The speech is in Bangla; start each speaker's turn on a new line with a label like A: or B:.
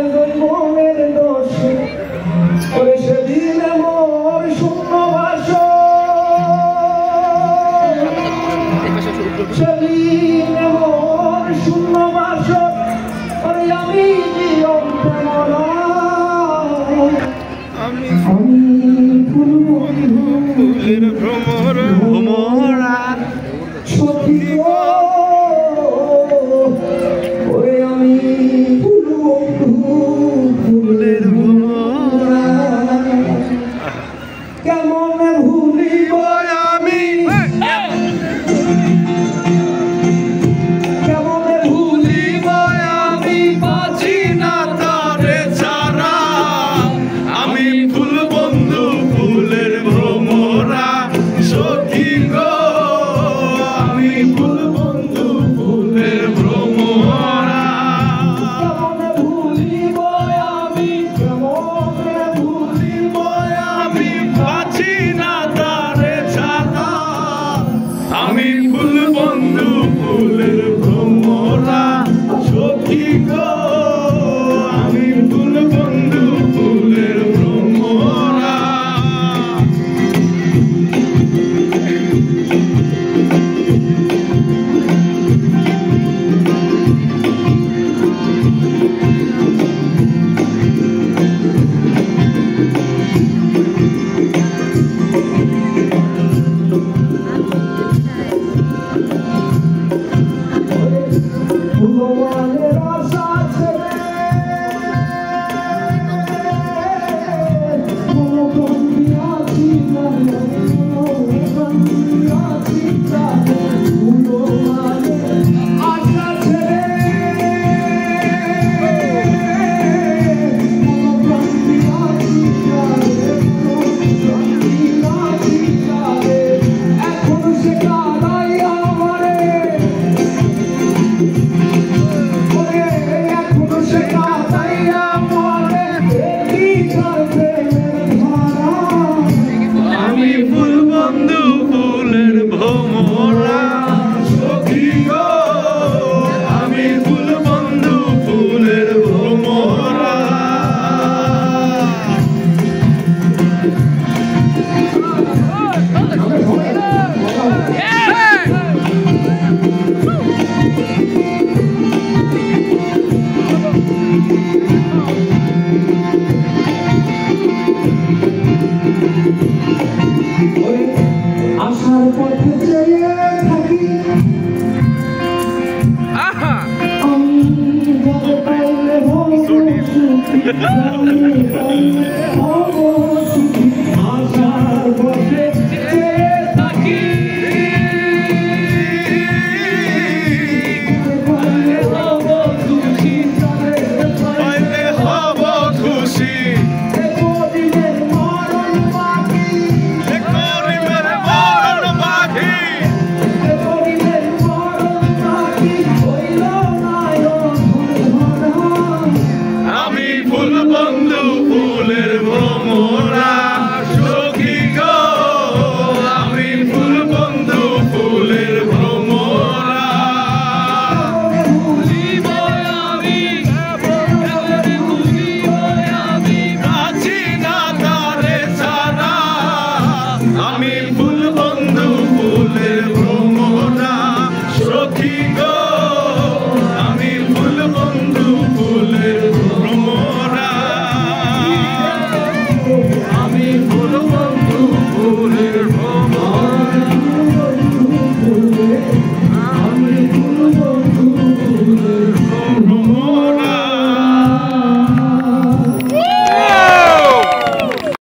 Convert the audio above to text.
A: মনের দোষে ওরে সেদিন মোর শূন্য বাসর সেদিন মোর শূন্য বাসর ওরে আমি জীবনটা মরা আমি ফুলের ভ্রমরা সখী গো ওরে আমি ফুলের ভ্রমরা কেমন ভুলিব আমি কেমন ভুলিব আমি বাঁচি না তারে ছাড়া আমি ফুল বন্ধু ফুলের ভ্রমরা সখী গো আমি ফুল বন্ধু ফুলের ভ্রমরা কেমন ভুলিব আমি কেমন ভুলিব আমি বাঁচি না তারে ছাড়া আমি ফুল বন্ধু ফুলের ভ্রমরা সখী গো আমি ফুল বন্ধু ফুলের ভ্রমরা ভগবানের আশা ছেড়ে কোনো বন্ধি আছি না কোনো বন্ধি আছি না ভগবানের আশা ছেড়ে কোনো বন্ধি আছি না কোনো বন্ধি আছি না এখন সে কাদাই আমারে আমি ফুল বন্ধু ফুলের ভ্রমরা সখী গো আমি ফুল বন্ধু ফুলের ভ্রমরা আশার পথে চেয়ে থাকি আমি যত পাইলে হব সুখী আশার পথে চেয়ে থাকি পাইলে হব সুখী পাইলে হব খুশি আমি ফুল বন্ধু ফুলের ভ্রমরা সখী গো আমি ফুল বন্ধু ফুলের ভ্রমরা ভুলিব আমি বাঁচি না তারে ছাড়া আমি ফুল বন্ধু ফুলের ভ্রমরা সখী গো আমি ফুল বন্ধু ফুলের ভ্রমরা আমি ফুল